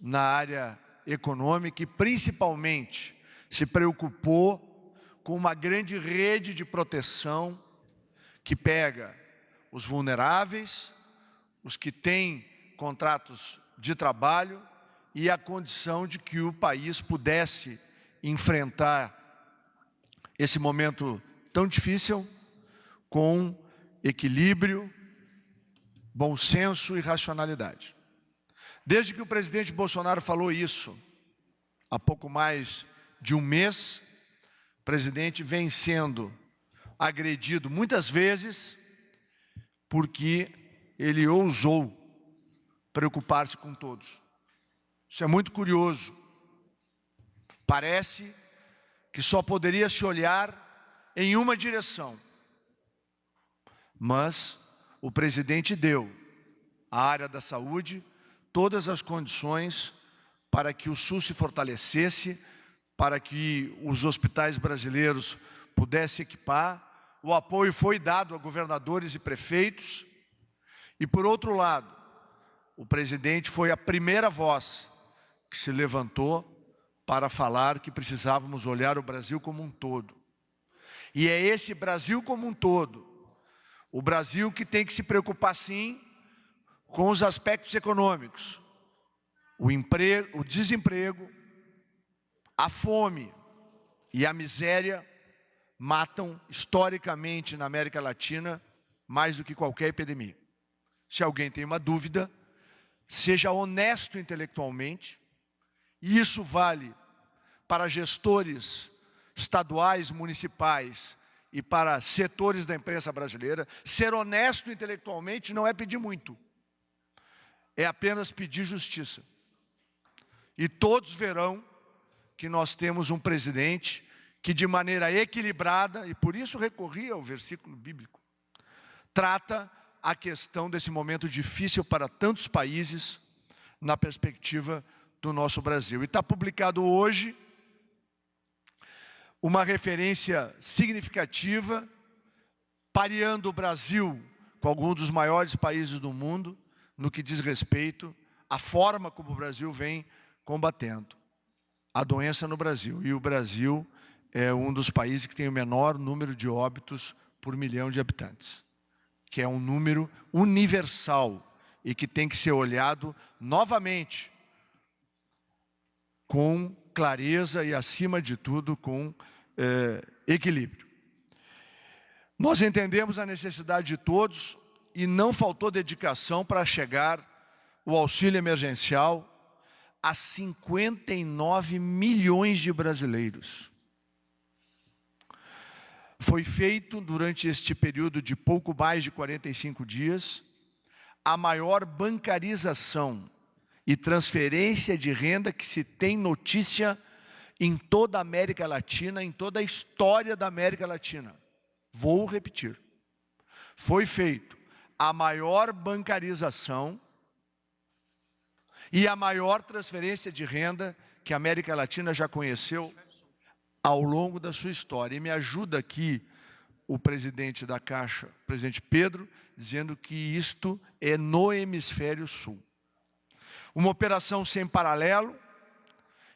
na área econômica e principalmente se preocupou com uma grande rede de proteção que pega os vulneráveis, os que têm contratos de trabalho e a condição de que o país pudesse enfrentar esse momento tão difícil com equilíbrio, bom senso e racionalidade. Desde que o presidente Bolsonaro falou isso, há pouco mais de um mês, o presidente vem sendo agredido muitas vezes porque ele ousou preocupar-se com todos. Isso é muito curioso. Parece que só poderia se olhar em uma direção. Mas o presidente deu à área da saúde todas as condições para que o SUS se fortalecesse, para que os hospitais brasileiros pudessem equipar. O apoio foi dado a governadores e prefeitos. E, por outro lado, o presidente foi a primeira voz que se levantou para falar que precisávamos olhar o Brasil como um todo. E é esse Brasil como um todo, o Brasil que tem que se preocupar, sim, com os aspectos econômicos. O desemprego, a fome e a miséria matam, historicamente, na América Latina, mais do que qualquer epidemia. Se alguém tem uma dúvida, seja honesto intelectualmente, e isso vale para gestores estaduais, municipais e para setores da imprensa brasileira. Ser honesto intelectualmente não é pedir muito, é apenas pedir justiça. E todos verão que nós temos um presidente que, de maneira equilibrada, e por isso recorri ao versículo bíblico, trata a questão desse momento difícil para tantos países na perspectiva do nosso Brasil. E está publicado hoje uma referência significativa, pareando o Brasil com alguns dos maiores países do mundo, no que diz respeito à forma como o Brasil vem combatendo a doença no Brasil. E o Brasil é um dos países que tem o menor número de óbitos por milhão de habitantes, que é um número universal e que tem que ser olhado novamente com clareza e, acima de tudo, com equilíbrio. Nós entendemos a necessidade de todos e não faltou dedicação para chegar o auxílio emergencial a 59 milhões de brasileiros. Foi feito, durante este período de pouco mais de 45 dias, a maior bancarização e transferência de renda que se tem notícia em toda a América Latina, em toda a história da América Latina. Vou repetir. Foi feito a maior bancarização e a maior transferência de renda que a América Latina já conheceu ao longo da sua história. E me ajuda aqui o presidente da Caixa, o presidente Pedro, dizendo que isto é no hemisfério sul. Uma operação sem paralelo,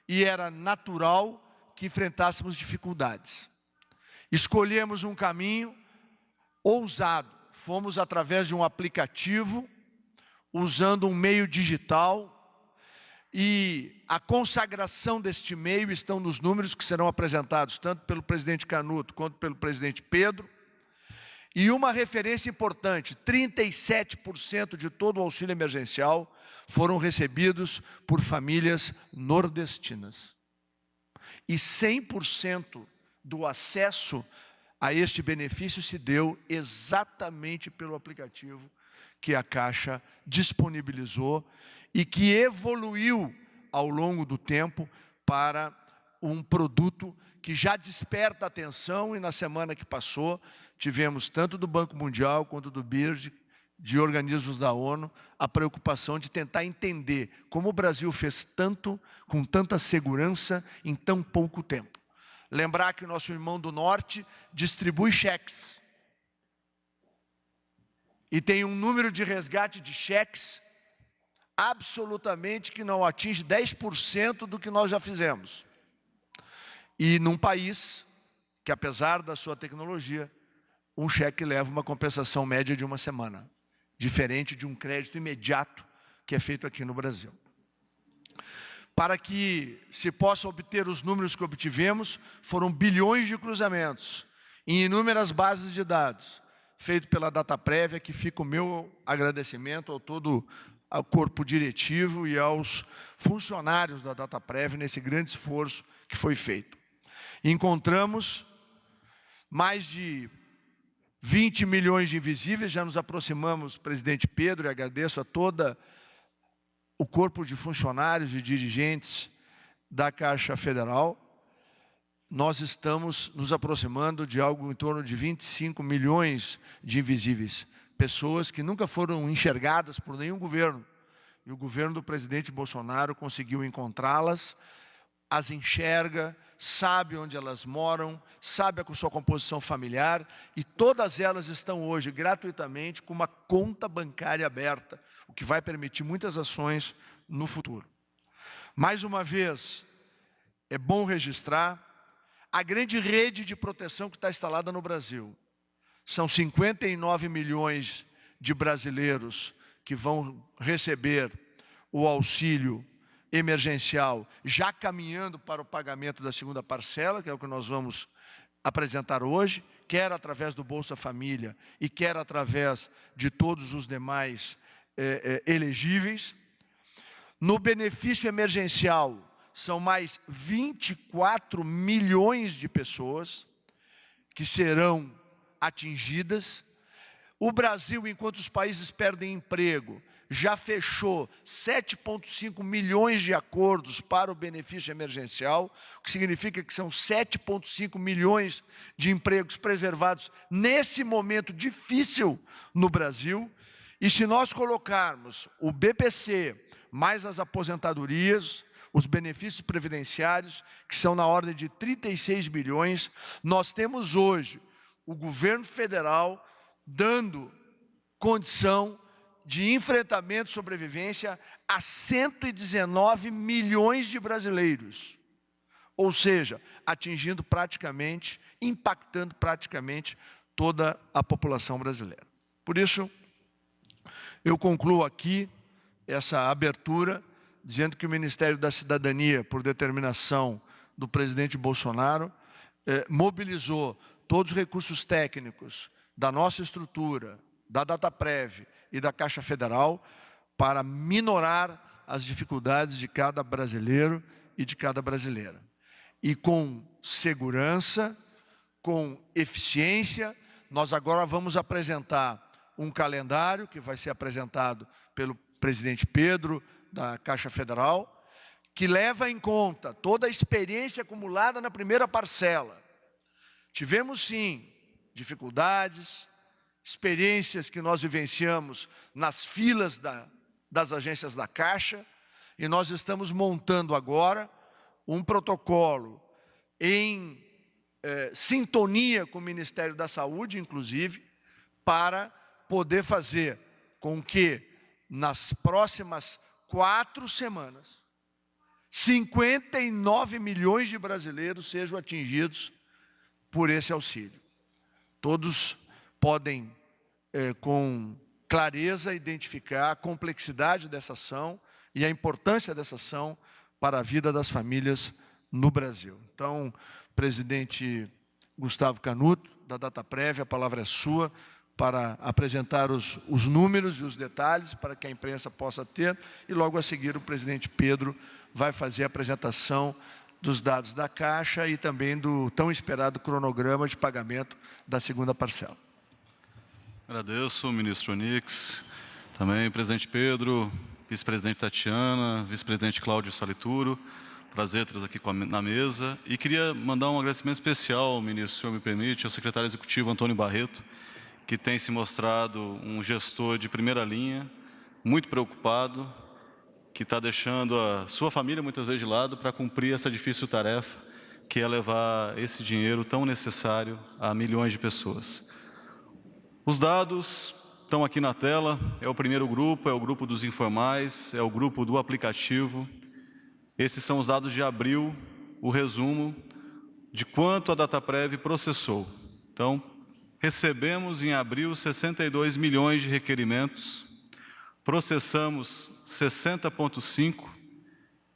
e era natural que enfrentássemos dificuldades. Escolhemos um caminho ousado. Fomos através de um aplicativo, usando um meio digital, e a consagração deste meio estão nos números que serão apresentados, tanto pelo presidente Canuto quanto pelo presidente Pedro. E uma referência importante: 37% de todo o auxílio emergencial foram recebidos por famílias nordestinas. E 100% do acesso a este benefício se deu exatamente pelo aplicativo que a Caixa disponibilizou e que evoluiu ao longo do tempo para um produto que já desperta atenção. E na semana que passou, tivemos tanto do Banco Mundial quanto do BIRD, de organismos da ONU, a preocupação de tentar entender como o Brasil fez tanto, com tanta segurança, em tão pouco tempo. Lembrar que o nosso irmão do Norte distribui cheques. E tem um número de resgate de cheques absolutamente que não atinge 10% do que nós já fizemos. E num país que, apesar da sua tecnologia, um cheque leva uma compensação média de 1 semana, diferente de um crédito imediato que é feito aqui no Brasil. Para que se possa obter os números que obtivemos, foram bilhões de cruzamentos em inúmeras bases de dados, feito pela Dataprev, que fica o meu agradecimento ao todo ao corpo diretivo e aos funcionários da Dataprev nesse grande esforço que foi feito. Encontramos mais de 20 milhões de invisíveis, já nos aproximamos, presidente Pedro, e agradeço a todo o corpo de funcionários e dirigentes da Caixa Federal. Nós estamos nos aproximando de algo em torno de 25 milhões de invisíveis, pessoas que nunca foram enxergadas por nenhum governo. E o governo do presidente Bolsonaro conseguiu encontrá-las, as enxerga, sabe onde elas moram, sabe a sua composição familiar, e todas elas estão hoje gratuitamente com uma conta bancária aberta, o que vai permitir muitas ações no futuro. Mais uma vez, é bom registrar a grande rede de proteção que está instalada no Brasil. São 59 milhões de brasileiros que vão receber o auxílio emergencial, já caminhando para o pagamento da segunda parcela, que é o que nós vamos apresentar hoje, quer através do Bolsa Família e quer através de todos os demais elegíveis. No benefício emergencial, são mais 24 milhões de pessoas que serão atingidas. O Brasil, enquanto os países perdem emprego, já fechou 7,5 milhões de acordos para o benefício emergencial, o que significa que são 7,5 milhões de empregos preservados nesse momento difícil no Brasil. E se nós colocarmos o BPC, mais as aposentadorias, os benefícios previdenciários, que são na ordem de 36 bilhões, nós temos hoje o governo federal dando condição de enfrentamento e sobrevivência a 119 milhões de brasileiros. Ou seja, atingindo praticamente, impactando praticamente toda a população brasileira. Por isso, eu concluo aqui essa abertura, dizendo que o Ministério da Cidadania, por determinação do presidente Bolsonaro, mobilizou todos os recursos técnicos da nossa estrutura, da Dataprev e da Caixa Federal, para minorar as dificuldades de cada brasileiro e de cada brasileira. E com segurança, com eficiência, nós agora vamos apresentar um calendário que vai ser apresentado pelo presidente Pedro, da Caixa Federal, que leva em conta toda a experiência acumulada na primeira parcela. Tivemos, sim, dificuldades, experiências que nós vivenciamos nas filas das agências da Caixa, e nós estamos montando agora um protocolo em sintonia com o Ministério da Saúde, inclusive, para poder fazer com que, nas próximas 4 semanas, 59 milhões de brasileiros sejam atingidos por esse auxílio. Todos podem, com clareza, identificar a complexidade dessa ação e a importância dessa ação para a vida das famílias no Brasil. Então, presidente Gustavo Canuto, da Dataprev, a palavra é sua, para apresentar os números e os detalhes para que a imprensa possa ter, e logo a seguir o presidente Pedro vai fazer a apresentação dos dados da Caixa e também do tão esperado cronograma de pagamento da segunda parcela. Agradeço, ministro Onix, também presidente Pedro, vice-presidente Tatiana, vice-presidente Cláudio Salituro, prazer tê-los aqui na mesa. E queria mandar um agradecimento especial, ministro, se o senhor me permite, ao secretário executivo Antônio Barreto, que tem se mostrado um gestor de primeira linha, muito preocupado, que está deixando a sua família muitas vezes de lado para cumprir essa difícil tarefa, que é levar esse dinheiro tão necessário a milhões de pessoas. Os dados estão aqui na tela, é o primeiro grupo, é o grupo dos informais, é o grupo do aplicativo. Esses são os dados de abril, o resumo de quanto a Dataprev processou. Então, recebemos em abril 62 milhões de requerimentos, processamos 60,5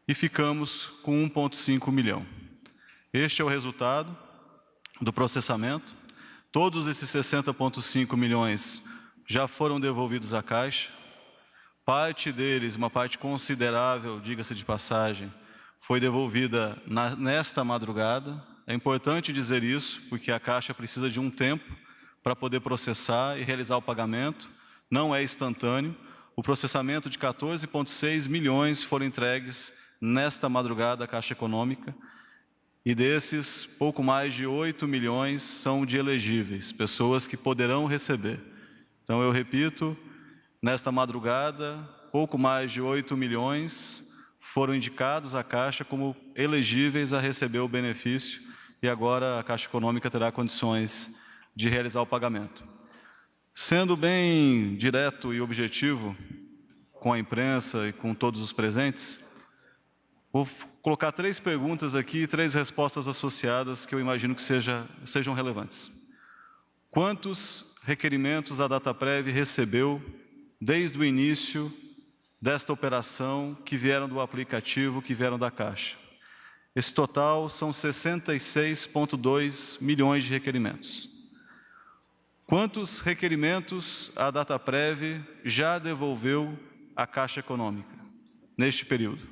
e ficamos com 1,5 milhão. Este é o resultado do processamento. Todos esses 60,5 milhões já foram devolvidos à Caixa. Parte deles, uma parte considerável, diga-se de passagem, foi devolvida nesta madrugada. É importante dizer isso, porque a Caixa precisa de um tempo para poder processar e realizar o pagamento. Não é instantâneo. O processamento de 14,6 milhões foram entregues nesta madrugada à Caixa Econômica. E desses, pouco mais de 8 milhões são de elegíveis, pessoas que poderão receber. Então, eu repito, nesta madrugada, pouco mais de 8 milhões foram indicados à Caixa como elegíveis a receber o benefício e agora a Caixa Econômica terá condições de realizar o pagamento. Sendo bem direto e objetivo com a imprensa e com todos os presentes, vou colocar 3 perguntas aqui e 3 respostas associadas que eu imagino que sejam relevantes. Quantos requerimentos a Dataprev recebeu desde o início desta operação que vieram do aplicativo, que vieram da Caixa? Esse total são 66,2 milhões de requerimentos. Quantos requerimentos a Dataprev já devolveu à Caixa Econômica neste período?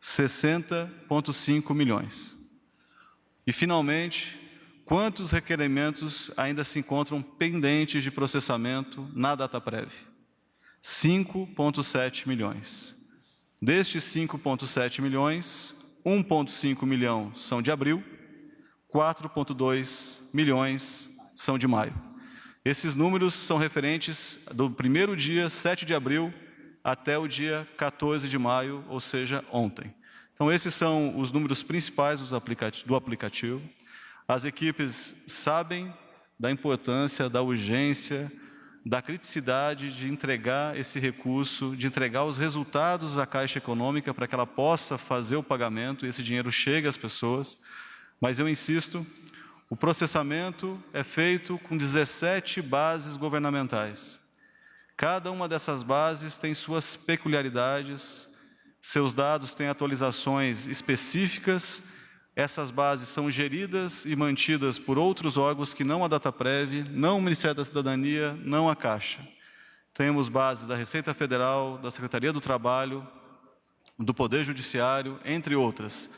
60,5 milhões. E, finalmente, quantos requerimentos ainda se encontram pendentes de processamento na Dataprev? 5,7 milhões. Destes 5,7 milhões, 1,5 milhão são de abril, 4,2 milhões são de maio. Esses números são referentes do primeiro dia, 7 de abril, até o dia 14 de maio, ou seja, ontem. Então, esses são os números principais do aplicativo. As equipes sabem da importância, da urgência, da criticidade de entregar esse recurso, de entregar os resultados à Caixa Econômica para que ela possa fazer o pagamento e esse dinheiro chegue às pessoas. Mas eu insisto, o processamento é feito com 17 bases governamentais. Cada uma dessas bases tem suas peculiaridades, seus dados têm atualizações específicas. Essas bases são geridas e mantidas por outros órgãos que não a Dataprev, não o Ministério da Cidadania, não a Caixa. Temos bases da Receita Federal, da Secretaria do Trabalho, do Poder Judiciário, entre outras.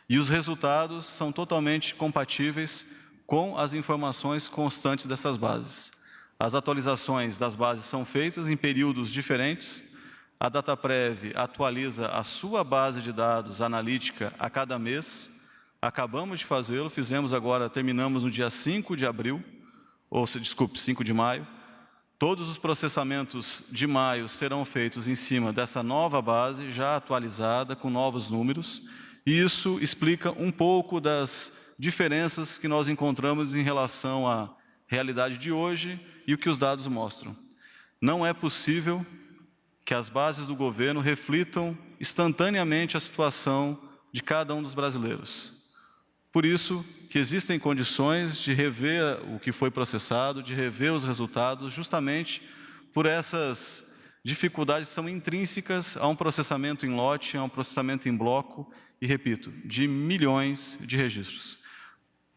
E os resultados são totalmente compatíveis com as informações constantes dessas bases. As atualizações das bases são feitas em períodos diferentes. A Dataprev atualiza a sua base de dados analítica a cada mês. Acabamos de fazê-lo, fizemos agora, terminamos no dia 5 de abril, 5 de maio. Todos os processamentos de maio serão feitos em cima dessa nova base, já atualizada, com novos números. E isso explica um pouco das diferenças que nós encontramos em relação à realidade de hoje e o que os dados mostram. Não é possível que as bases do governo reflitam instantaneamente a situação de cada um dos brasileiros. Por isso que existem condições de rever o que foi processado, de rever os resultados, justamente por essas dificuldades que são intrínsecas a um processamento em lote, a um processamento em bloco, e repito, de milhões de registros.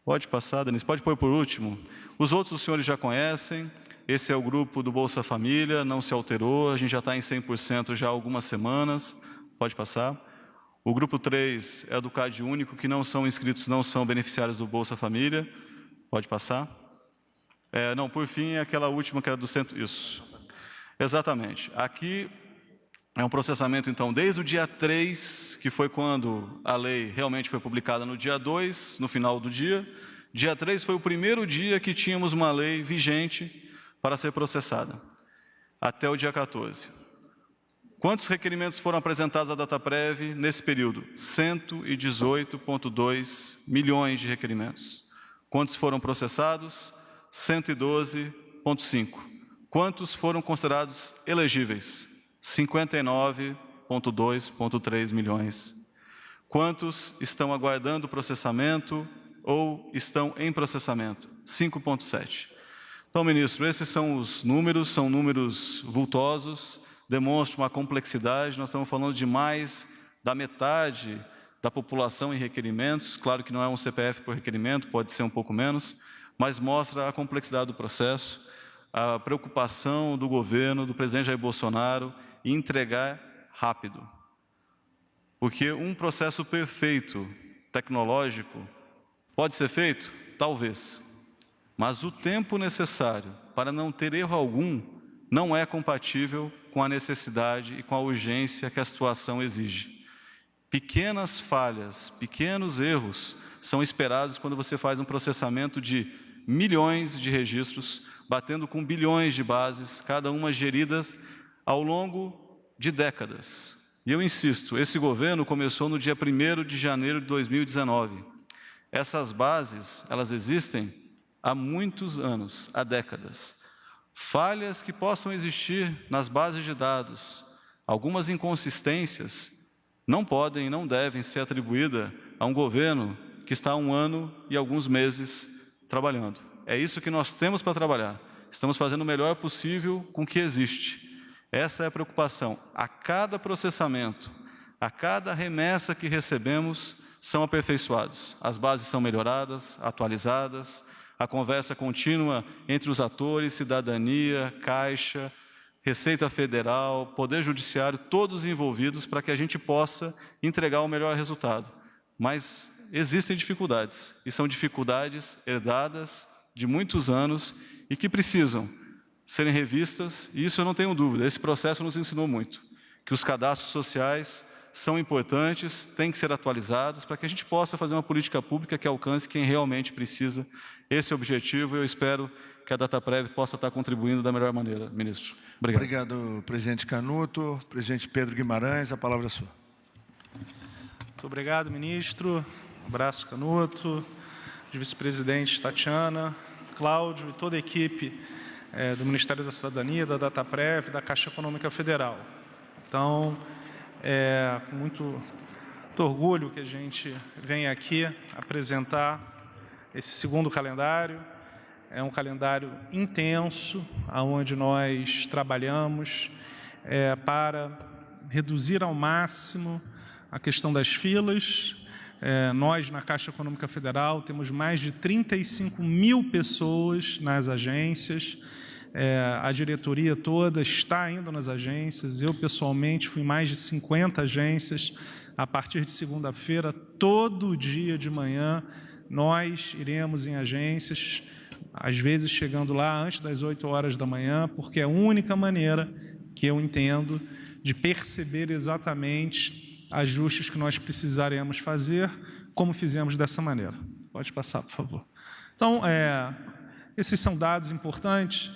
Pode passar, Denise, pode pôr por último. Os outros os senhores já conhecem. Esse é o grupo do Bolsa Família, não se alterou, a gente já está em 100% já há algumas semanas. Pode passar. O grupo 3 é do CAD Único, que não são inscritos, não são beneficiários do Bolsa Família. Pode passar. Não, por fim, é aquela última que era do centro. Isso. Exatamente. Aqui é um processamento, então, desde o dia 3, que foi quando a lei realmente foi publicada no dia 2, no final do dia. Dia 3 foi o primeiro dia que tínhamos uma lei vigente para ser processada, até o dia 14. Quantos requerimentos foram apresentados à Dataprev nesse período? 118,2 milhões de requerimentos. Quantos foram processados? 112,5. Quantos foram considerados elegíveis? 59,2,3 milhões. Quantos estão aguardando processamento ou estão em processamento? 5,7. Então, ministro, esses são números vultosos, demonstram uma complexidade. Nós estamos falando de mais da metade da população em requerimentos. Claro que não é um CPF por requerimento, pode ser um pouco menos, mas mostra a complexidade do processo, a preocupação do governo, do presidente Jair Bolsonaro, em entregar rápido. Porque um processo perfeito, tecnológico, pode ser feito? Talvez. Mas o tempo necessário para não ter erro algum não é compatível com a necessidade e com a urgência que a situação exige. Pequenas falhas, pequenos erros são esperados quando você faz um processamento de milhões de registros, batendo com bilhões de bases, cada uma geridas ao longo de décadas. E eu insisto, esse governo começou no dia 1º de janeiro de 2019. Essas bases, elas existem há muitos anos, há décadas. Falhas que possam existir nas bases de dados, algumas inconsistências, não podem e não devem ser atribuídas a um governo que está há 1 ano e alguns meses trabalhando. É isso que nós temos para trabalhar. Estamos fazendo o melhor possível com o que existe. Essa é a preocupação. A cada processamento, a cada remessa que recebemos, são aperfeiçoados. As bases são melhoradas, atualizadas, a conversa contínua entre os atores, cidadania, Caixa, Receita Federal, Poder Judiciário, todos envolvidos para que a gente possa entregar o melhor resultado. Mas existem dificuldades, e são dificuldades herdadas de muitos anos e que precisam serem revistas, e isso eu não tenho dúvida, esse processo nos ensinou muito, que os cadastros sociais são importantes, têm que ser atualizados para que a gente possa fazer uma política pública que alcance quem realmente precisa. Esse é o objetivo e eu espero que a DataPrev possa estar contribuindo da melhor maneira, ministro. Obrigado. Obrigado, presidente Canuto. Presidente Pedro Guimarães, a palavra é sua. Muito obrigado, ministro. Um abraço, Canuto, de vice-presidente Tatiana, Cláudio e toda a equipe do Ministério da Cidadania, da DataPrev, da Caixa Econômica Federal. Então, com muito orgulho que a gente vem aqui apresentar esse segundo calendário. É um calendário intenso, onde nós trabalhamos para reduzir ao máximo a questão das filas. Nós, na Caixa Econômica Federal, temos mais de 35 mil pessoas nas agências. A diretoria toda está indo nas agências. Eu, pessoalmente, fui em mais de 50 agências. A partir de segunda-feira, todo dia de manhã, nós iremos em agências, às vezes chegando lá antes das 8 horas da manhã, porque é a única maneira que eu entendo de perceber exatamente ajustes que nós precisaremos fazer, como fizemos dessa maneira. Pode passar, por favor. Então, esses são dados importantes.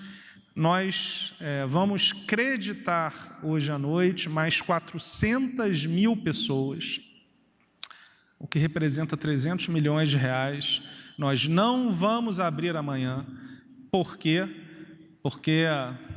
Nós vamos creditar hoje à noite mais 400 mil pessoas, o que representa 300 milhões de reais. Nós não vamos abrir amanhã. Por quê? Porque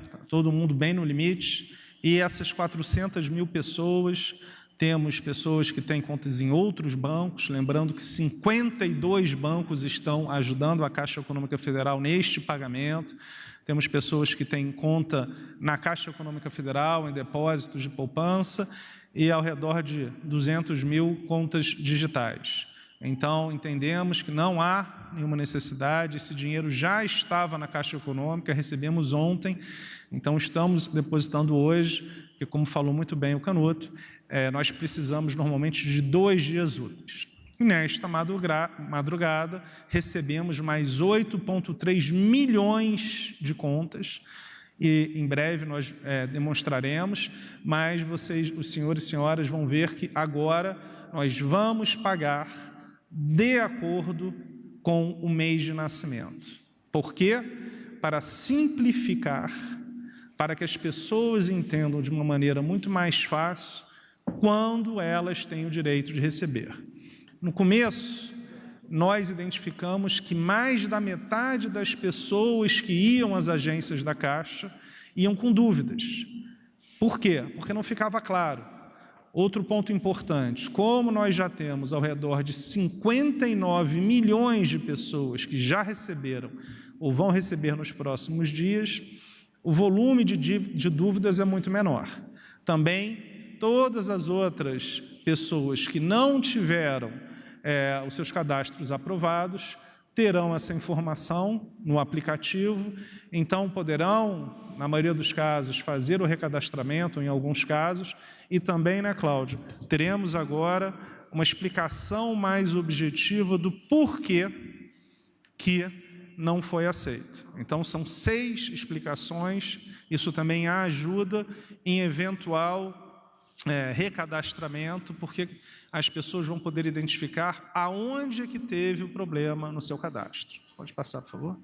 está todo mundo bem no limite, e essas 400 mil pessoas, temos pessoas que têm contas em outros bancos, lembrando que 52 bancos estão ajudando a Caixa Econômica Federal neste pagamento. Temos pessoas que têm conta na Caixa Econômica Federal, em depósitos de poupança, e ao redor de 200 mil contas digitais. Então, entendemos que não há nenhuma necessidade, esse dinheiro já estava na Caixa Econômica, recebemos ontem, então estamos depositando hoje, porque, como falou muito bem o Canuto, nós precisamos normalmente de 2 dias úteis. E nesta madrugada, recebemos mais 8,3 milhões de contas, e em breve nós demonstraremos, mas vocês, os senhores e senhoras, vão ver que agora nós vamos pagar de acordo com o mês de nascimento. Por quê? Para simplificar, para que as pessoas entendam de uma maneira muito mais fácil quando elas têm o direito de receber. No começo, nós identificamos que mais da metade das pessoas que iam às agências da Caixa iam com dúvidas. Por quê? Porque não ficava claro. Outro ponto importante, como nós já temos ao redor de 59 milhões de pessoas que já receberam ou vão receber nos próximos dias, o volume de dúvidas é muito menor. Também, todas as outras pessoas que não tiveram os seus cadastros aprovados terão essa informação no aplicativo, então poderão, na maioria dos casos, fazer o recadastramento, em alguns casos, e também, né, Cláudio, teremos agora uma explicação mais objetiva do porquê que não foi aceito. Então, são 6 explicações, isso também ajuda em eventual recadastramento, porque as pessoas vão poder identificar aonde é que teve o problema no seu cadastro. Pode passar, por favor.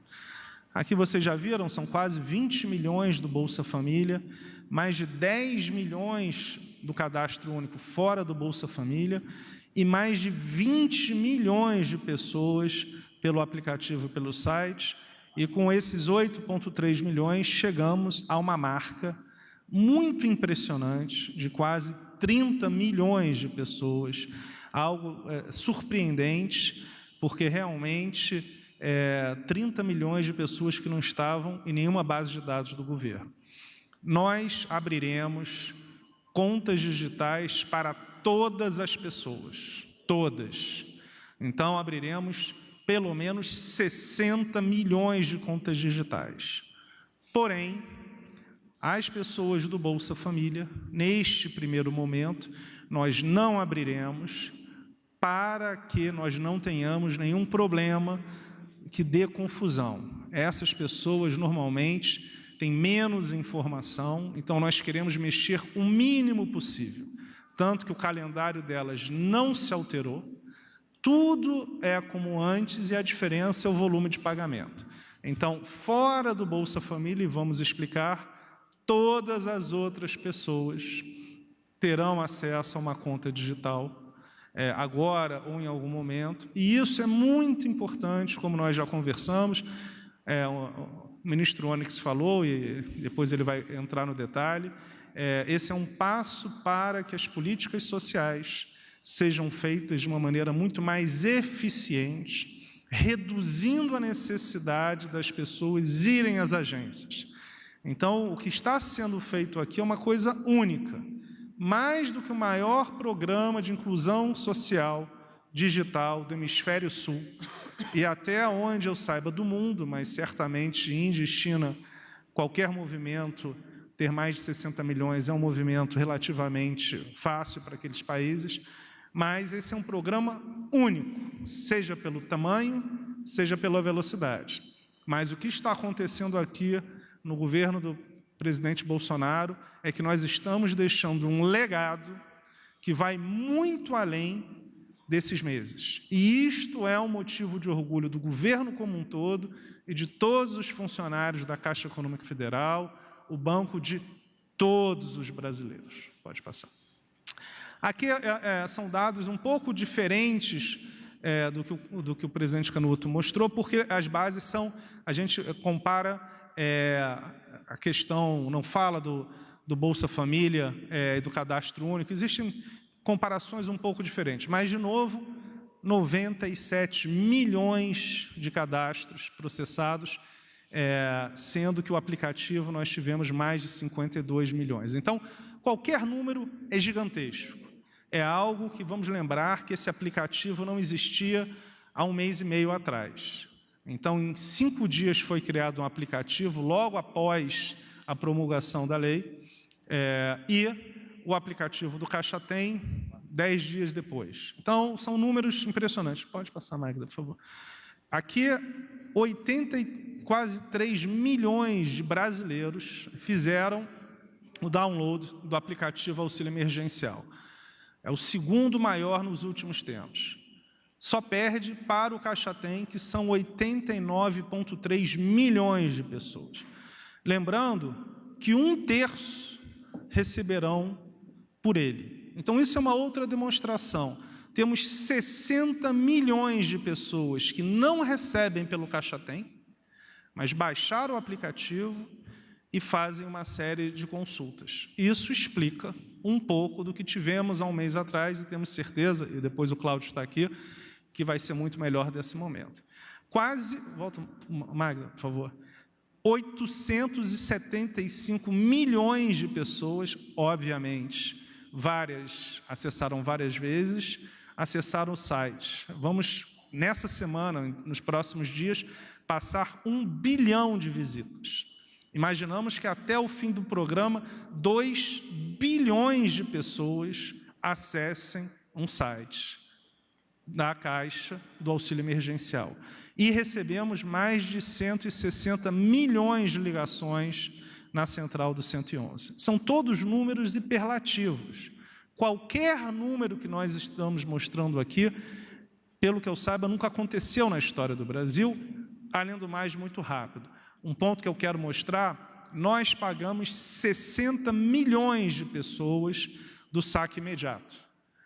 Aqui vocês já viram, são quase 20 milhões do Bolsa Família, mais de 10 milhões do Cadastro Único fora do Bolsa Família e mais de 20 milhões de pessoas pelo aplicativo e pelo site. E com esses 8,3 milhões, chegamos a uma marca muito impressionante de quase 30 milhões de pessoas, algo surpreendente, porque realmente 30 milhões de pessoas que não estavam em nenhuma base de dados do governo. Nós abriremos contas digitais para todas as pessoas, todas. Então, abriremos pelo menos 60 milhões de contas digitais. Porém, as pessoas do Bolsa Família, neste primeiro momento, nós não abriremos para que nós não tenhamos nenhum problema que dê confusão. Essas pessoas, normalmente, têm menos informação, então nós queremos mexer o mínimo possível. Tanto que o calendário delas não se alterou, tudo é como antes e a diferença é o volume de pagamento. Então, fora do Bolsa Família, e vamos explicar, todas as outras pessoas terão acesso a uma conta digital, agora ou em algum momento, e isso é muito importante, como nós já conversamos, o ministro Onyx falou, e depois ele vai entrar no detalhe, esse é um passo para que as políticas sociais sejam feitas de uma maneira muito mais eficiente, reduzindo a necessidade das pessoas irem às agências. Então, o que está sendo feito aqui é uma coisa única, mais do que o maior programa de inclusão social digital do Hemisfério Sul, e até onde eu saiba do mundo, mas certamente Índia e China, qualquer movimento, ter mais de 60 milhões é um movimento relativamente fácil para aqueles países, mas esse é um programa único, seja pelo tamanho, seja pela velocidade. Mas o que está acontecendo aqui no governo do presidente Bolsonaro é que nós estamos deixando um legado que vai muito além desses meses. E isto é um motivo de orgulho do governo como um todo e de todos os funcionários da Caixa Econômica Federal, o banco de todos os brasileiros. Pode passar. Aqui são dados um pouco diferentes do que o presidente Canuto mostrou, porque as bases são, a gente compara a questão, não fala do Bolsa Família e do Cadastro Único, existem comparações um pouco diferentes, mas, de novo, 97 milhões de cadastros processados, sendo que o aplicativo nós tivemos mais de 52 milhões. Então, qualquer número é gigantesco. É algo que, vamos lembrar, que esse aplicativo não existia há 1 mês e meio atrás. Então, em 5 dias foi criado um aplicativo, logo após a promulgação da lei, e o aplicativo do Caixa Tem 10 dias depois. Então, são números impressionantes. Pode passar, Magda, por favor. Aqui, quase 3 milhões de brasileiros fizeram o download do aplicativo Auxílio Emergencial. É o segundo maior nos últimos tempos. Só perde para o Caixa Tem, que são 89,3 milhões de pessoas. Lembrando que 1/3 receberão por ele. Então, isso é uma outra demonstração. temos 60 milhões de pessoas que não recebem pelo Caixa Tem, mas baixaram o aplicativo e fazem uma série de consultas. Isso explica um pouco do que tivemos há um mês atrás, e temos certeza, e depois o Cláudio está aqui, que vai ser muito melhor desse momento. Quase, volta, Magda, por favor, 875 milhões de pessoas, obviamente, acessaram várias vezes, acessaram o site. Vamos, nessa semana, nos próximos dias, passar 1 bilhão de visitas. Imaginamos que até o fim do programa, 2 bilhões de pessoas acessem um site da Caixa do auxílio emergencial. E recebemos mais de 160 milhões de ligações na central do 111. São todos números hiperlativos. Qualquer número que nós estamos mostrando aqui, pelo que eu saiba, nunca aconteceu na história do Brasil, além do mais, muito rápido. Um ponto que eu quero mostrar, nós pagamos 60 milhões de pessoas do saque imediato.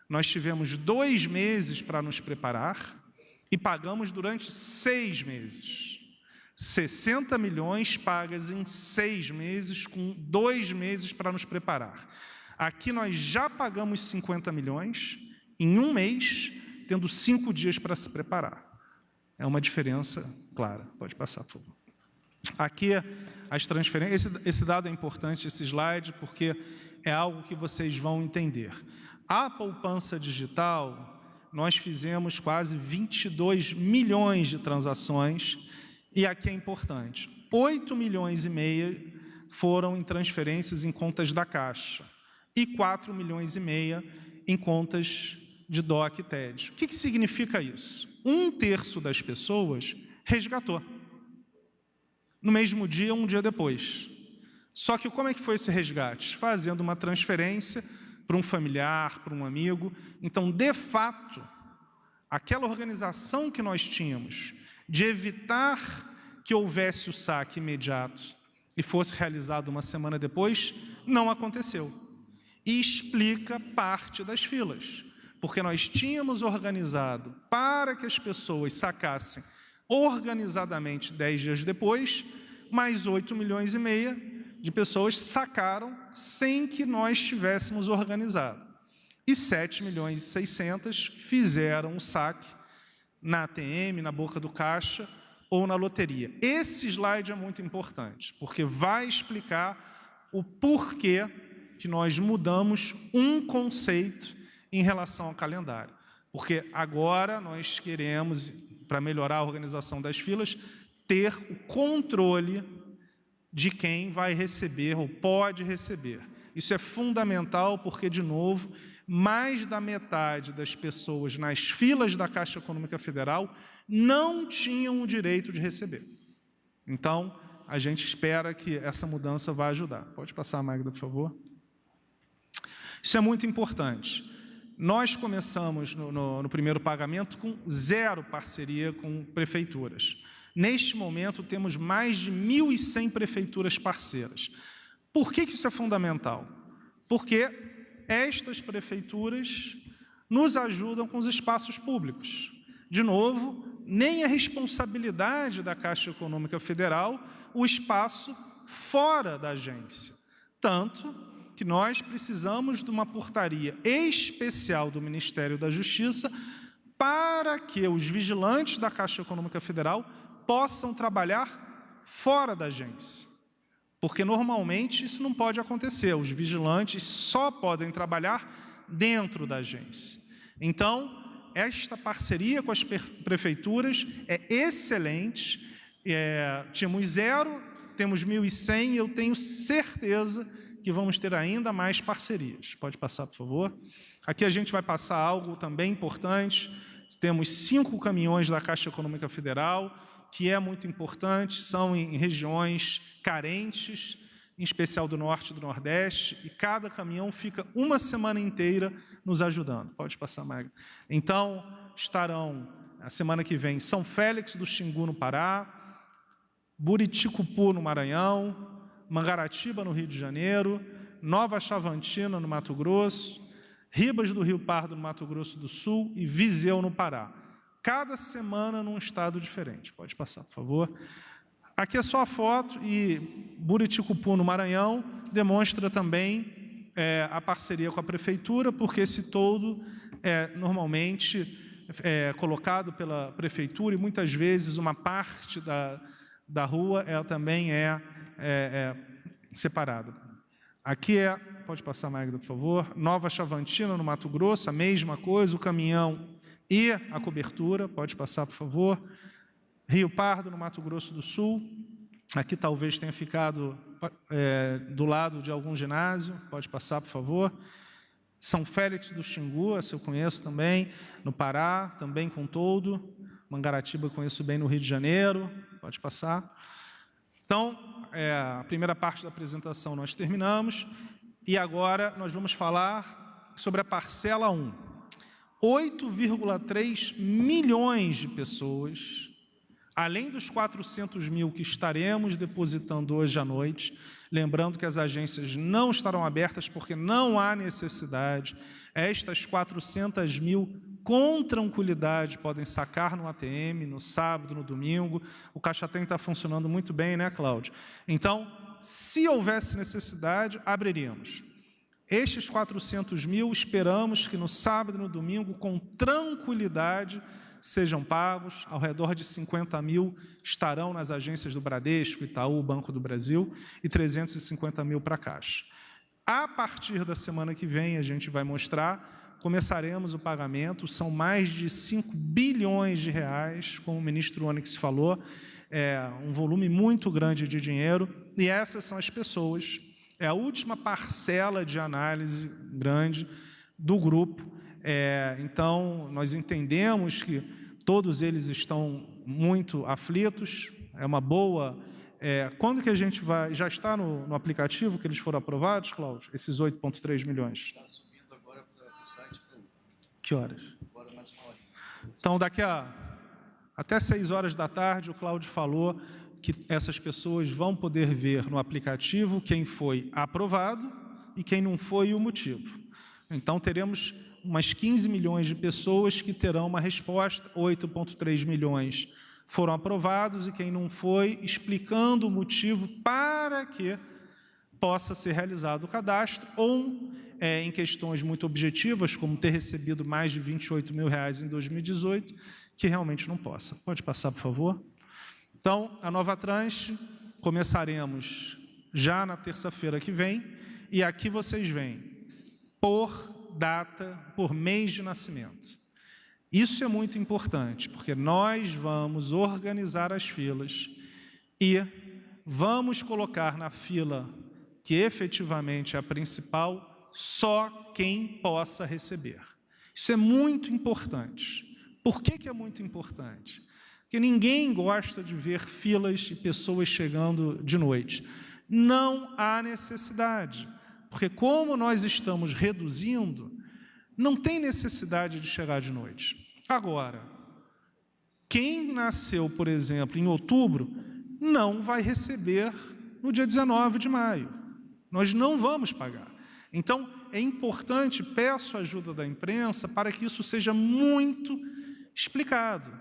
Nós tivemos 2 meses para nos preparar e pagamos durante 6 meses. 60 milhões pagas em 6 meses, com 2 meses para nos preparar. Aqui nós já pagamos 50 milhões em 1 mês, tendo 5 dias para se preparar. É uma diferença clara. Pode passar, por favor. Aqui, as transferências. Esse dado é importante, esse slide, porque é algo que vocês vão entender. A poupança digital, nós fizemos quase 22 milhões de transações, e aqui é importante, 8 milhões e meio foram em transferências em contas da Caixa, e 4 milhões e meio em contas de DOC e TED. O que significa isso? 1/3 das pessoas resgatou. No mesmo dia, um dia depois. Só que como é que foi esse resgate? Fazendo uma transferência para um familiar, para um amigo. Então, de fato, aquela organização que nós tínhamos de evitar que houvesse o saque imediato e fosse realizado uma semana depois, não aconteceu. E explica parte das filas, porque nós tínhamos organizado para que as pessoas sacassem organizadamente 10 dias depois, mais 8 milhões e meio de pessoas sacaram sem que nós tivéssemos organizado. E 7 milhões e 600 fizeram o saque na ATM, na boca do caixa ou na loteria. Esse slide é muito importante, porque vai explicar o porquê que nós mudamos um conceito em relação ao calendário. Porque agora nós queremos, para melhorar a organização das filas, ter o controle de quem vai receber ou pode receber. Isso é fundamental porque, de novo, mais da metade das pessoas nas filas da Caixa Econômica Federal não tinham o direito de receber. Então, a gente espera que essa mudança vá ajudar. Pode passar, Magda, por favor. Isso é muito importante. Nós começamos no primeiro pagamento com 0 parceria com prefeituras. Neste momento, temos mais de 1.100 prefeituras parceiras. Por que isso é fundamental? Porque estas prefeituras nos ajudam com os espaços públicos. De novo, nem é responsabilidade da Caixa Econômica Federal o espaço fora da agência. Tanto que nós precisamos de uma portaria especial do Ministério da Justiça para que os vigilantes da Caixa Econômica Federal possam trabalhar fora da agência. Porque, normalmente, isso não pode acontecer. Os vigilantes só podem trabalhar dentro da agência. Então, esta parceria com as prefeituras é excelente. Tínhamos 0, temos 1.100, e eu tenho certeza que vamos ter ainda mais parcerias. Pode passar, por favor. Aqui a gente vai passar algo também importante. Temos 5 caminhões da Caixa Econômica Federal, que é muito importante, são em regiões carentes, em especial do Norte e do Nordeste, e cada caminhão fica uma semana inteira nos ajudando. Pode passar, Magda. Então, estarão, a semana que vem, São Félix do Xingu, no Pará, Buriticupu, no Maranhão, Mangaratiba, no Rio de Janeiro, Nova Chavantina, no Mato Grosso, Ribas do Rio Pardo, no Mato Grosso do Sul, e Viseu, no Pará. Cada semana num estado diferente. Pode passar, por favor. Aqui é só a foto, e Buriticupu, no Maranhão, demonstra também a parceria com a Prefeitura, porque esse toldo normalmente colocado pela Prefeitura, e muitas vezes uma parte da rua ela também é separada. Aqui pode passar, Magda, por favor, Nova Chavantina, no Mato Grosso, a mesma coisa, o caminhão e a cobertura, pode passar, por favor. Rio Pardo, no Mato Grosso do Sul, aqui talvez tenha ficado do lado de algum ginásio, pode passar, por favor. São Félix do Xingu, essa eu conheço também, no Pará, também com toldo. Mangaratiba eu conheço bem no Rio de Janeiro, pode passar. Então, a primeira parte da apresentação nós terminamos, e agora nós vamos falar sobre a parcela 1. 8,3 milhões de pessoas, além dos 400 mil que estaremos depositando hoje à noite, lembrando que as agências não estarão abertas porque não há necessidade, estas 400 mil com tranquilidade podem sacar no ATM, no sábado, no domingo. O Caixa Tem está funcionando muito bem, né, Cláudio? Então, se houvesse necessidade, abriríamos. Estes 400 mil, esperamos que no sábado e no domingo, com tranquilidade, sejam pagos. Ao redor de 50 mil estarão nas agências do Bradesco, Itaú, Banco do Brasil, e 350 mil para a Caixa. A partir da semana que vem, a gente vai mostrar, começaremos o pagamento, são mais de 5 bilhões de reais, como o ministro Onyx falou, um volume muito grande de dinheiro, e essas são as pessoas, é a última parcela de análise grande do grupo. Então, nós entendemos que todos eles estão muito aflitos, é uma boa... quando que a gente vai... Já está no aplicativo que eles foram aprovados, Cláudio? Esses 8,3 milhões? Está subindo agora para o site. Que horas? Agora mais uma hora. Então, até 6 horas da tarde, o Cláudio falou que essas pessoas vão poder ver no aplicativo quem foi aprovado e quem não foi e o motivo. Então, teremos umas 15 milhões de pessoas que terão uma resposta, 8,3 milhões foram aprovados, e quem não foi, explicando o motivo para que possa ser realizado o cadastro, ou em questões muito objetivas, como ter recebido mais de R$28 mil em 2018, que realmente não possa. Pode passar, por favor? Então, a nova tranche, começaremos já na terça-feira que vem, e aqui vocês veem, por data, por mês de nascimento. Isso é muito importante, porque nós vamos organizar as filas e vamos colocar na fila, que efetivamente é a principal, só quem possa receber. Isso é muito importante. Por que é muito importante? Porque ninguém gosta de ver filas e pessoas chegando de noite. Não há necessidade, porque como nós estamos reduzindo, não tem necessidade de chegar de noite. Agora, quem nasceu, por exemplo, em outubro, não vai receber no dia 19 de maio. Nós não vamos pagar. Então, é importante, peço a ajuda da imprensa para que isso seja muito explicado.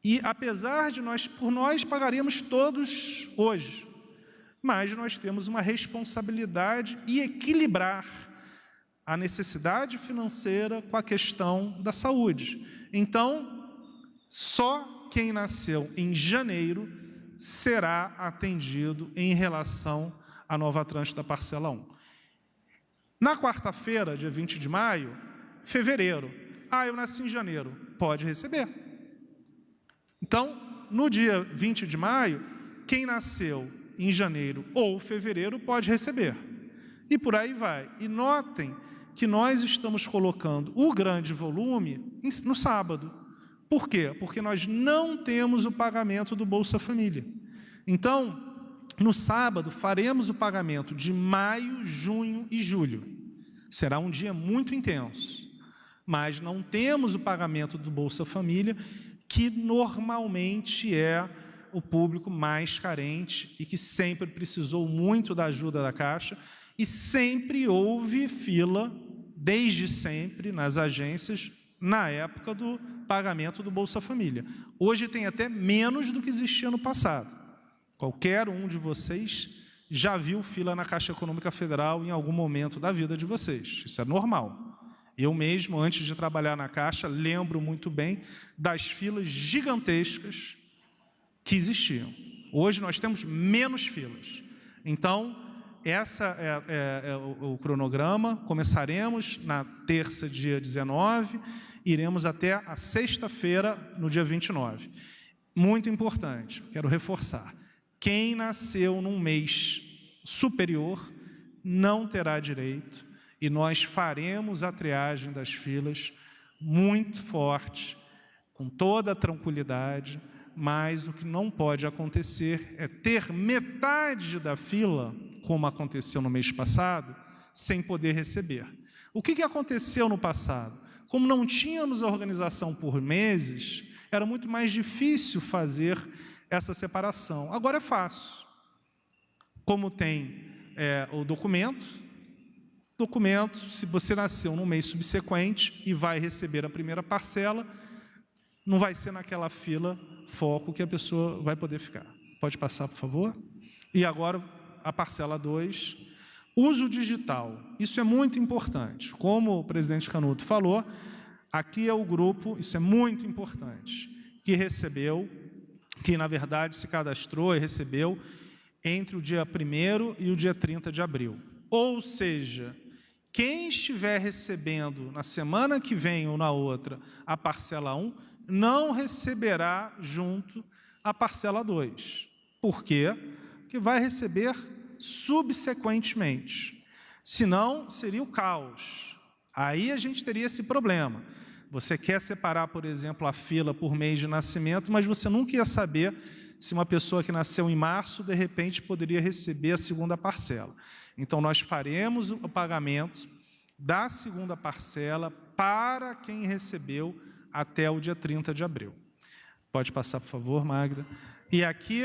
E, apesar de por nós pagaríamos todos hoje, mas nós temos uma responsabilidade e equilibrar a necessidade financeira com a questão da saúde. Então, só quem nasceu em janeiro será atendido em relação à nova tranche da parcela 1. Na quarta-feira, dia 20 de maio, fevereiro. Eu nasci em janeiro. Pode receber. Então, no dia 20 de maio, quem nasceu em janeiro ou fevereiro pode receber. E por aí vai. E notem que nós estamos colocando o grande volume no sábado. Por quê? Porque nós não temos o pagamento do Bolsa Família. Então, no sábado, faremos o pagamento de maio, junho e julho. Será um dia muito intenso, mas não temos o pagamento do Bolsa Família, que normalmente é o público mais carente e que sempre precisou muito da ajuda da Caixa, e sempre houve fila desde sempre nas agências, na época do pagamento do Bolsa Família. Hoje tem até menos do que existia no passado. Qualquer um de vocês já viu fila na Caixa Econômica Federal em algum momento da vida de vocês. Isso é normal. Eu mesmo, antes de trabalhar na Caixa, lembro muito bem das filas gigantescas que existiam. Hoje nós temos menos filas. Então, essa é o cronograma. Começaremos na terça, dia 19, iremos até a sexta-feira, no dia 29. Muito importante, quero reforçar. Quem nasceu num mês superior não terá direito, e nós faremos a triagem das filas muito forte, com toda a tranquilidade, mas o que não pode acontecer é ter metade da fila, como aconteceu no mês passado, sem poder receber. O que aconteceu no passado? Como não tínhamos a organização por meses, era muito mais difícil fazer essa separação. Agora é fácil. Como tem o documento, se você nasceu no mês subsequente e vai receber a primeira parcela, não vai ser naquela fila foco que a pessoa vai poder ficar. Pode passar, por favor? E agora, a parcela 2, uso digital. Isso é muito importante. Como o presidente Canuto falou, aqui é o grupo, isso é muito importante, que recebeu, que na verdade se cadastrou e recebeu entre o dia 1º e o dia 30 de abril. Ou seja, quem estiver recebendo na semana que vem ou na outra a parcela 1, não receberá junto a parcela 2. Por quê? Porque vai receber subsequentemente. Senão, seria o caos. Aí a gente teria esse problema. Você quer separar, por exemplo, a fila por mês de nascimento, mas você nunca ia saber se uma pessoa que nasceu em março, de repente, poderia receber a segunda parcela. Então, nós faremos o pagamento da segunda parcela para quem recebeu até o dia 30 de abril. Pode passar, por favor, Magda. E aqui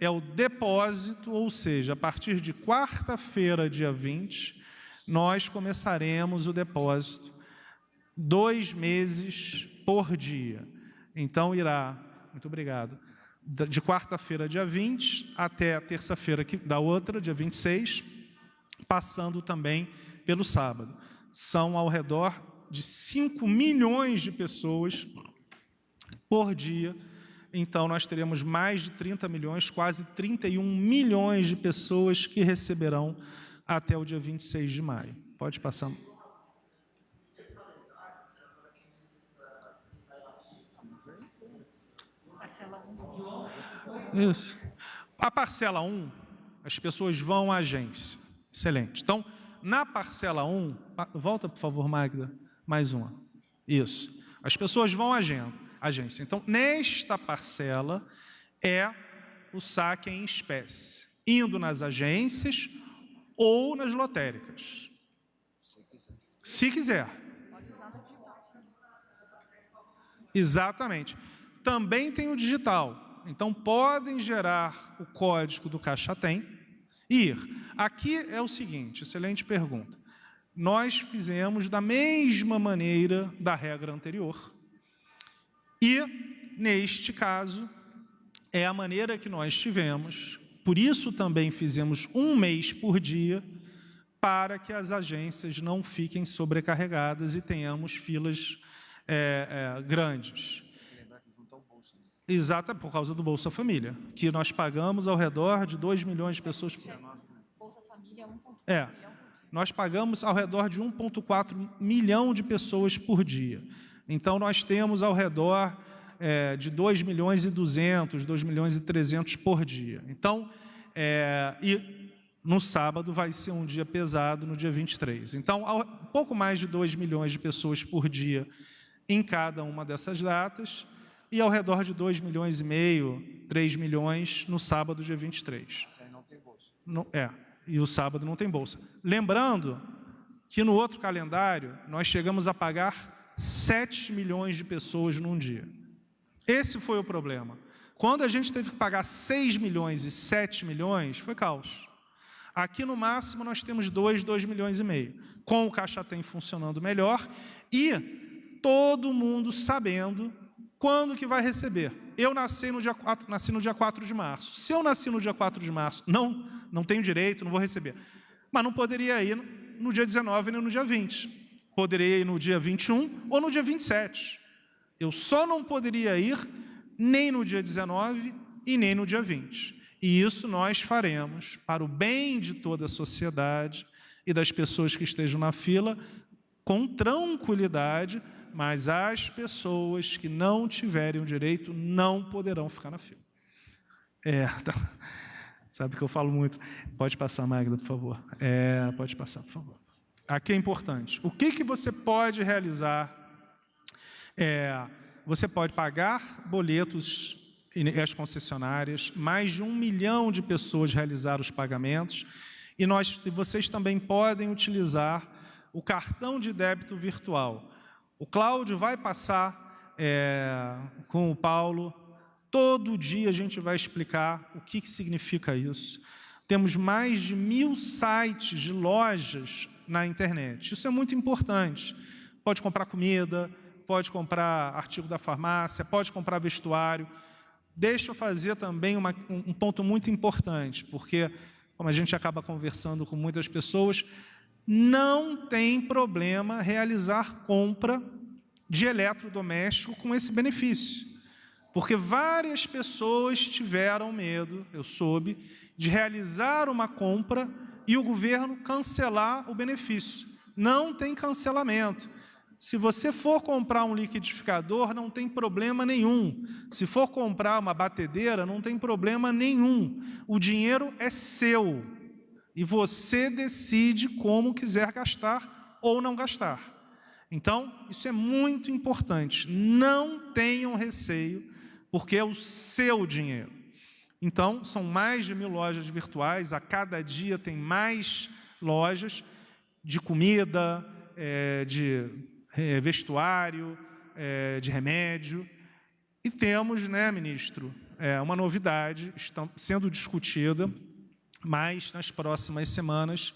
é o depósito, ou seja, a partir de quarta-feira, dia 20, nós começaremos o depósito 2 meses por dia. Então, irá, muito obrigado, de quarta-feira, dia 20, até a terça-feira da outra, dia 26, passando também pelo sábado. São ao redor de 5 milhões de pessoas por dia. Então, nós teremos mais de 30 milhões, quase 31 milhões de pessoas que receberão até o dia 26 de maio. Pode passar. Isso. A parcela 1, as pessoas vão à agência. Excelente. Então, na parcela 1, volta, por favor, Magda, mais uma. Isso. As pessoas vão à agência. Então, nesta parcela é o saque em espécie, indo nas agências ou nas lotéricas. Se quiser. Exatamente. Também tem o digital. Então, podem gerar o código do Caixa Tem e ir. Aqui é o seguinte, excelente pergunta. Nós fizemos da mesma maneira da regra anterior. E, neste caso, é a maneira que nós tivemos. Por isso, também fizemos 1 mês por dia, para que as agências não fiquem sobrecarregadas e tenhamos filas grandes. Exato, por causa do Bolsa Família, que nós pagamos ao redor de 2 milhões de pessoas por ano. Bolsa Família é 1,4 milhão. Nós pagamos ao redor de 1,4 milhão de pessoas por dia. Então, nós temos ao redor de 2 milhões e 200, 2 milhões e 300 por dia. Então, e no sábado vai ser um dia pesado, no dia 23. Então, pouco mais de 2 milhões de pessoas por dia em cada uma dessas datas, e ao redor de 2 milhões e meio, 3 milhões no sábado, dia 23. Isso aí não tem bolsa. E o sábado não tem bolsa. Lembrando que no outro calendário, nós chegamos a pagar 7 milhões de pessoas num dia. Esse foi o problema. Quando a gente teve que pagar 6 milhões e 7 milhões, foi caos. Aqui, no máximo, nós temos 2 milhões e meio, com o Caixa Tem funcionando melhor e todo mundo sabendo quando que vai receber. Eu nasci no dia 4 de março. Se eu nasci no dia 4 de março, não tenho direito, não vou receber. Mas não poderia ir no dia 19 nem no dia 20. Poderia ir no dia 21 ou no dia 27. Eu só não poderia ir nem no dia 19 e nem no dia 20. E isso nós faremos para o bem de toda a sociedade e das pessoas que estejam na fila, com tranquilidade, mas as pessoas que não tiverem o direito não poderão ficar na fila. Sabe que eu falo muito. Pode passar, Magda, por favor. Pode passar, por favor. Aqui é importante. O que você pode realizar? Você pode pagar boletos e as concessionárias, mais de 1 milhão de pessoas realizaram os pagamentos, e vocês também podem utilizar o cartão de débito virtual. O Cláudio vai passar com o Paulo, todo dia a gente vai explicar o que significa isso. Temos mais de 1000 sites de lojas na internet, isso é muito importante. Pode comprar comida, pode comprar artigo da farmácia, pode comprar vestuário. Deixa eu fazer também um ponto muito importante, porque, como a gente acaba conversando com muitas pessoas, não tem problema realizar compra de eletrodoméstico com esse benefício. Porque várias pessoas tiveram medo, eu soube, de realizar uma compra e o governo cancelar o benefício. Não tem cancelamento. Se você for comprar um liquidificador, não tem problema nenhum. Se for comprar uma batedeira, não tem problema nenhum. O dinheiro é seu. E você decide como quiser gastar ou não gastar. Então, isso é muito importante. Não tenham receio, porque é o seu dinheiro. Então, são mais de 1000 lojas virtuais. A cada dia tem mais lojas de comida, de vestuário, de remédio. E temos, ministro, uma novidade está sendo discutida, mas nas próximas semanas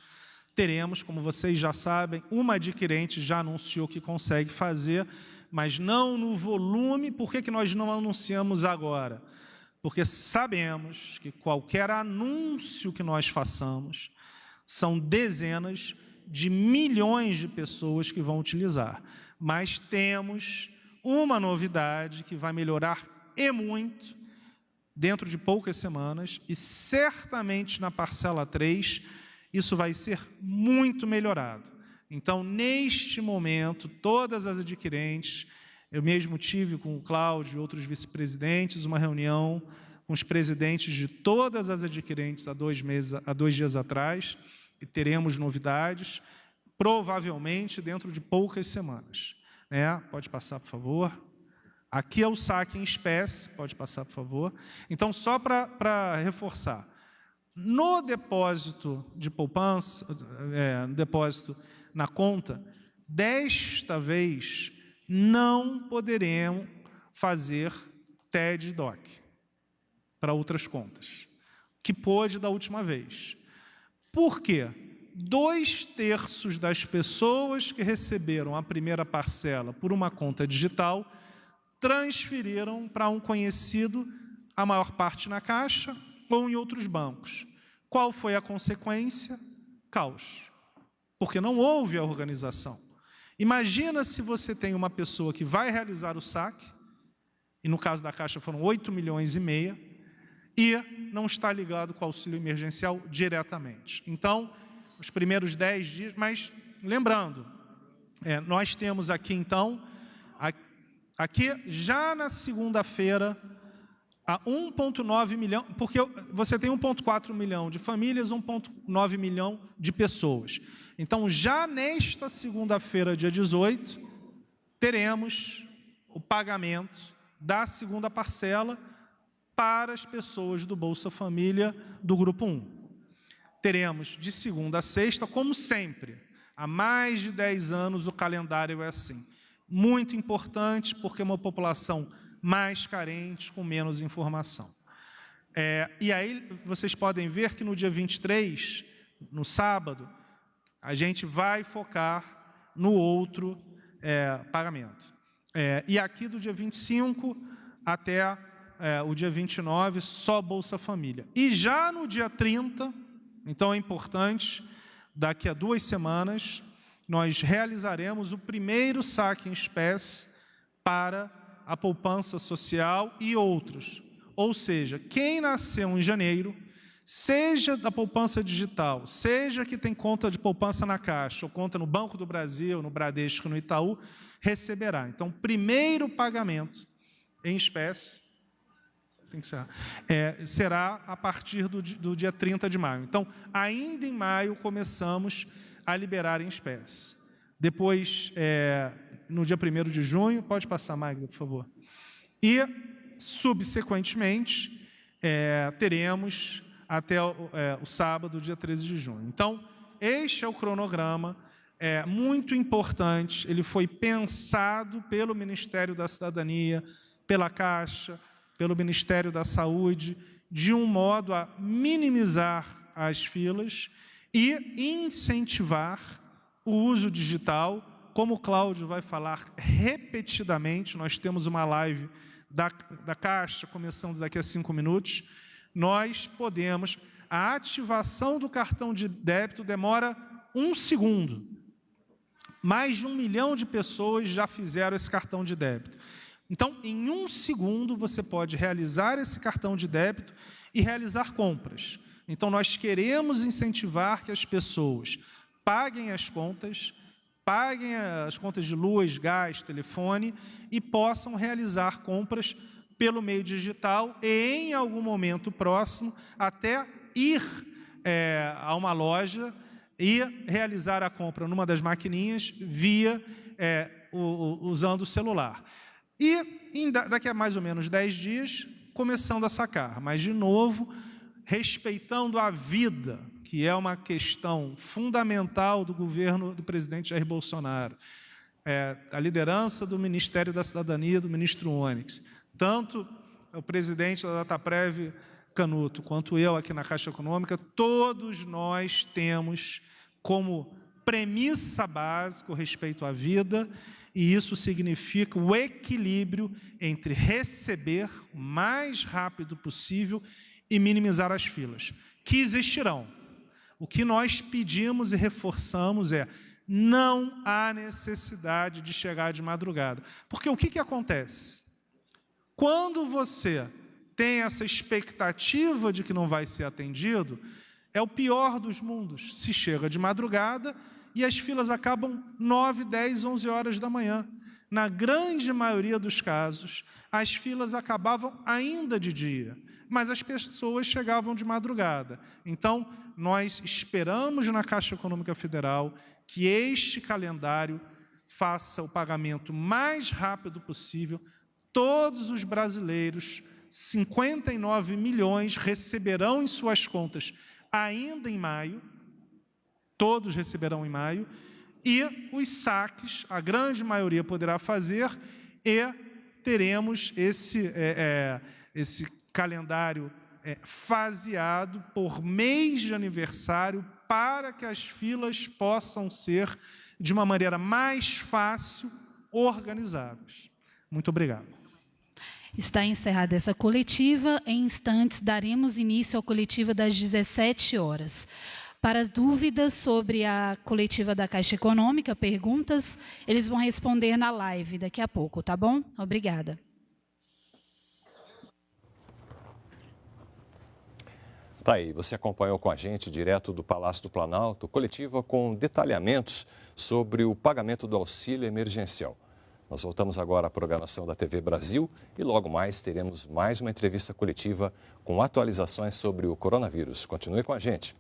teremos, como vocês já sabem, uma adquirente já anunciou que consegue fazer, mas não no volume. Por que nós não anunciamos agora? Porque sabemos que qualquer anúncio que nós façamos são dezenas de milhões de pessoas que vão utilizar. Mas temos uma novidade que vai melhorar e muito dentro de poucas semanas, e certamente na parcela 3 isso vai ser muito melhorado. Então, neste momento, todas as adquirentes, eu mesmo tive com o Cláudio e outros vice-presidentes uma reunião com os presidentes de todas as adquirentes há 2 dias atrás, e teremos novidades, provavelmente dentro de poucas semanas. Pode passar, por favor. Aqui é o saque em espécie, pode passar, por favor. Então, só para reforçar, no depósito de poupança, no depósito na conta, desta vez não poderemos fazer TED e DOC para outras contas, que pôde da última vez. Por quê? 2/3 das pessoas que receberam a primeira parcela por uma conta digital transferiram para um conhecido, a maior parte na Caixa ou em outros bancos. Qual foi a consequência? Caos. Porque não houve a organização. Imagina se você tem uma pessoa que vai realizar o saque, e no caso da Caixa foram 8 milhões e meio, e não está ligado com o auxílio emergencial diretamente. Então, os primeiros 10 dias, mas lembrando, nós temos aqui então, aqui já na segunda-feira, a 1,9 milhão, porque você tem 1,4 milhão de famílias, 1,9 milhão de pessoas. Então, já nesta segunda-feira, dia 18, teremos o pagamento da segunda parcela para as pessoas do Bolsa Família do Grupo 1. Teremos de segunda a sexta, como sempre. Há mais de 10 anos o calendário é assim. Muito importante, porque é uma população mais carente, com menos informação. E aí vocês podem ver que no dia 23 no sábado, a gente vai focar no outro pagamento. E aqui do dia 25 até o dia 29, só Bolsa Família. E já no dia 30, então é importante, daqui a 2 semanas, nós realizaremos o primeiro saque em espécie para a poupança social e outros. Ou seja, quem nasceu em janeiro, seja da poupança digital, seja que tem conta de poupança na Caixa, ou conta no Banco do Brasil, no Bradesco, no Itaú, receberá. Então, primeiro pagamento em espécie, tem que ser, será a partir do dia 30 de maio. Então, ainda em maio, começamos a liberar em espécie. Depois, no dia 1º de junho, pode passar, Magda, por favor. E, subsequentemente, teremos até o sábado, dia 13 de junho. Então, este é o cronograma, muito importante, ele foi pensado pelo Ministério da Cidadania, pela Caixa, pelo Ministério da Saúde, de um modo a minimizar as filas e incentivar o uso digital. Como o Cláudio vai falar repetidamente, nós temos uma live da Caixa, começando daqui a 5 minutos, nós podemos, a ativação do cartão de débito demora 1 segundo. Mais de 1 milhão de pessoas já fizeram esse cartão de débito. Então, em 1 segundo, você pode realizar esse cartão de débito e realizar compras. Então, nós queremos incentivar que as pessoas paguem as contas de luz, gás, telefone e possam realizar compras pelo meio digital e, em algum momento próximo, até ir a uma loja e realizar a compra numa das maquininhas usando o celular. E daqui a mais ou menos 10 dias, começando a sacar, mas, de novo, respeitando a vida, que é uma questão fundamental do governo do presidente Jair Bolsonaro. A liderança do Ministério da Cidadania, do ministro Onyx. Tanto o presidente da Dataprev, Canuto, quanto eu aqui na Caixa Econômica, todos nós temos como premissa básica o respeito à vida, e isso significa o equilíbrio entre receber o mais rápido possível e minimizar as filas, que existirão. O que nós pedimos e reforçamos não há necessidade de chegar de madrugada. Porque o que acontece? Quando você tem essa expectativa de que não vai ser atendido, é o pior dos mundos. Se chega de madrugada e as filas acabam 9, 10, 11 horas da manhã. Na grande maioria dos casos, as filas acabavam ainda de dia, mas as pessoas chegavam de madrugada. Então, nós esperamos na Caixa Econômica Federal que este calendário faça o pagamento mais rápido possível. Todos os brasileiros, 59 milhões, receberão em suas contas ainda em maio, todos receberão em maio, e os saques, a grande maioria poderá fazer, e teremos esse calendário faseado por mês de aniversário para que as filas possam ser, de uma maneira mais fácil, organizadas. Muito obrigado. Está encerrada essa coletiva. Em instantes, daremos início à coletiva das 17 horas. Para dúvidas sobre a coletiva da Caixa Econômica, perguntas, eles vão responder na live daqui a pouco, tá bom? Obrigada. Tá aí, você acompanhou com a gente, direto do Palácio do Planalto, coletiva com detalhamentos sobre o pagamento do auxílio emergencial. Nós voltamos agora à programação da TV Brasil e logo mais teremos mais uma entrevista coletiva com atualizações sobre o coronavírus. Continue com a gente.